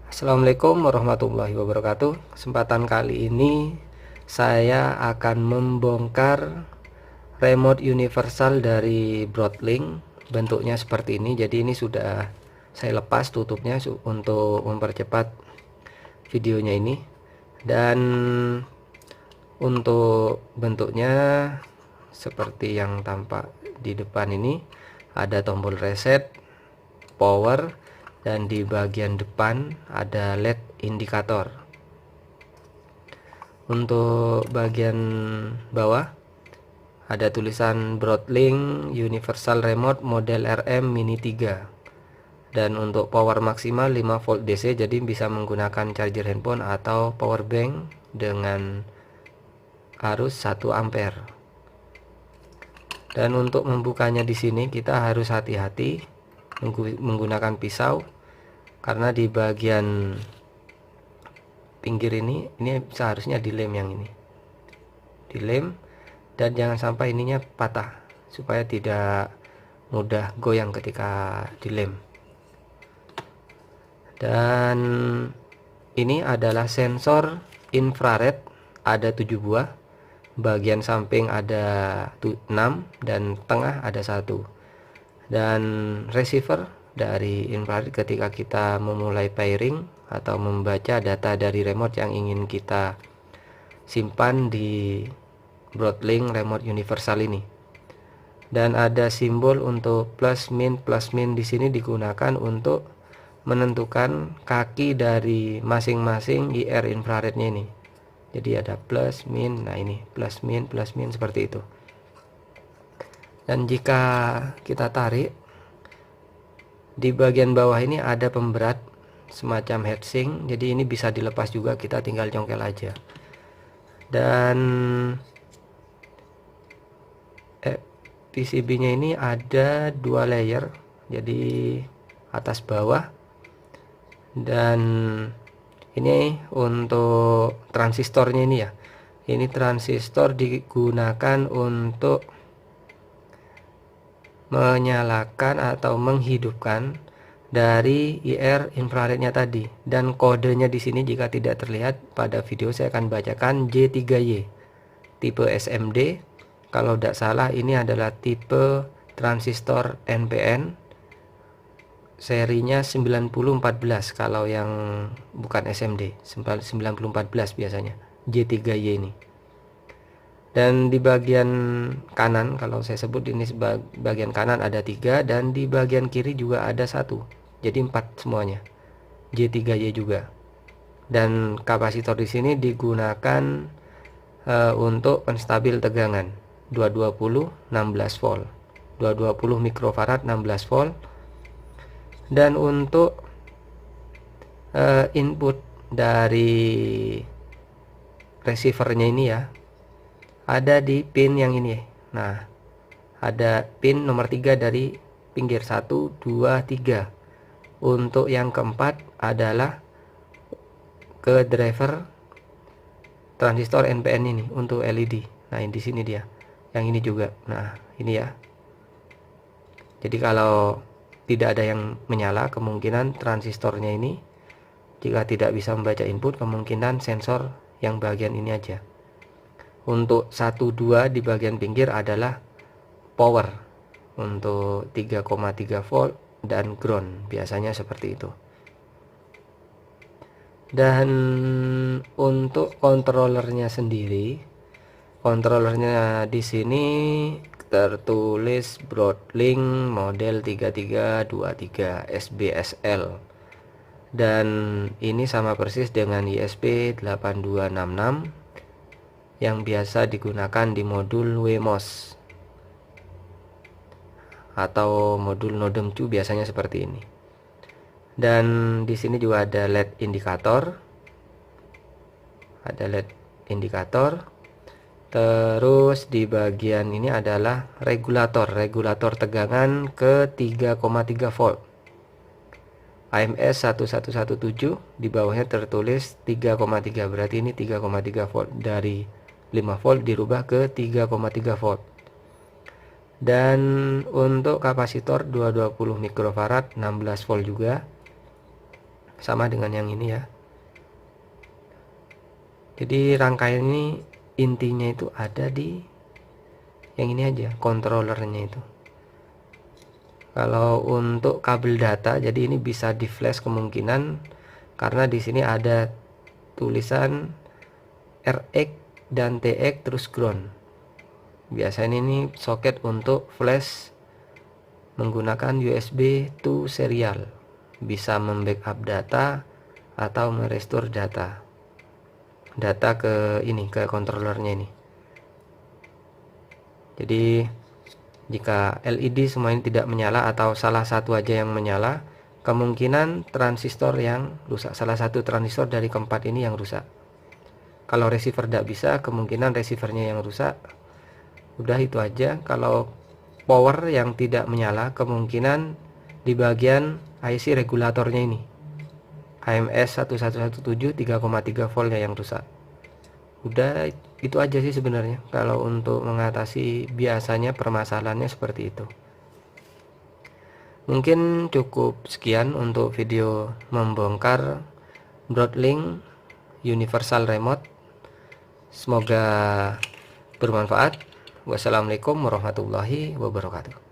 Assalamualaikum warahmatullahi wabarakatuh. Kesempatan kali ini saya akan membongkar remote universal dari Broadlink. Bentuknya seperti ini. Jadi ini sudah saya lepas tutupnya untuk mempercepat videonya ini. Dan untuk bentuknya seperti yang tampak di depan ini, ada tombol reset, power, dan di bagian depan ada LED indikator. Untuk bagian bawah ada tulisan Broadlink Universal Remote model RM Mini 3. Dan untuk power maksimal 5 volt DC, jadi bisa menggunakan charger handphone atau power bank dengan arus 1 ampere. Dan untuk membukanya di sini kita harus hati-hati menggunakan pisau, karena di bagian pinggir ini seharusnya dilem, yang ini dilem, dan jangan sampai ininya patah supaya tidak mudah goyang ketika dilem. Dan ini adalah sensor infrared, ada 7 buah, bagian samping ada 6 dan tengah ada 1. Dan receiver dari infrared ketika kita memulai pairing atau membaca data dari remote yang ingin kita simpan di Broadlink Remote Universal ini. Dan ada simbol untuk plus min di sini digunakan untuk menentukan kaki dari masing-masing IR infrarednya ini. Jadi ada plus min, nah ini plus min seperti itu. Dan jika kita tarik, di bagian bawah ini ada pemberat semacam heatsink, jadi ini bisa dilepas juga, kita tinggal congkel aja. Dan PCB-nya ini ada 2 layer, jadi atas bawah. Dan ini untuk transistornya ini ya. Ini transistor digunakan untuk menyalakan atau menghidupkan dari IR infrarednya tadi. Dan kodenya di sini jika tidak terlihat pada video, saya akan bacakan J3Y tipe SMD. Kalau tidak salah ini adalah tipe transistor NPN, serinya 9014 kalau yang bukan SMD, 9014 biasanya J3Y ini. Dan di bagian kanan, kalau saya sebut ini bagian kanan ada 3, dan di bagian kiri juga ada 1, jadi 4 semuanya J3Y juga. Dan kapasitor di sini digunakan untuk penstabil tegangan 220 16 volt, 220 mikrofarad 16 volt. Dan untuk input dari receivernya ini ya, ada di pin yang ini. Nah, ada pin nomor 3 dari pinggir, 1 2 3. Untuk yang keempat adalah ke driver transistor NPN ini untuk LED. Nah, di sini dia. Yang ini juga. Nah, ini ya. Jadi kalau tidak ada yang menyala, kemungkinan transistornya ini jika tidak bisa membaca input, kemungkinan sensor yang bagian ini aja. Untuk 1 2 di bagian pinggir adalah power untuk 3,3 volt dan ground, biasanya seperti itu. Dan untuk kontrolernya sendiri, kontrolernya di sini tertulis Broadlink model 3323 SBSL, dan ini sama persis dengan ISP8266 yang biasa digunakan di modul WMOS atau modul Nodem 2, biasanya seperti ini. Dan di sini juga ada LED indikator, terus di bagian ini adalah regulator tegangan ke 3,3 volt AMS 1117. Di bawahnya tertulis 3,3, berarti ini 3,3 volt, dari 5 volt dirubah ke 3,3 volt. Dan untuk kapasitor 220 mikrofarad 16 volt juga. sama dengan yang ini ya. Jadi rangkaian ini intinya itu ada di yang ini aja, controllernya itu. Kalau untuk kabel data, jadi ini bisa di flash kemungkinan karena di sini ada tulisan RX dan TX terus ground. Biasanya ini soket untuk flash menggunakan USB to serial, bisa membackup data atau merestore data ke ini, ke controllernya ini. Jadi jika LED semua ini tidak menyala atau salah satu aja yang menyala, kemungkinan transistor yang rusak, salah satu transistor dari keempat ini yang rusak. Kalau receiver tidak bisa, kemungkinan receivernya yang rusak. Udah itu aja. Kalau power yang tidak menyala, kemungkinan di bagian IC regulatornya ini, AMS 1117 3,3 voltnya yang rusak. Udah itu aja sih sebenarnya kalau untuk mengatasi biasanya permasalahannya seperti itu. Mungkin cukup sekian untuk video membongkar Broadlink Universal Remote. Semoga bermanfaat. Wassalamualaikum warahmatullahi wabarakatuh.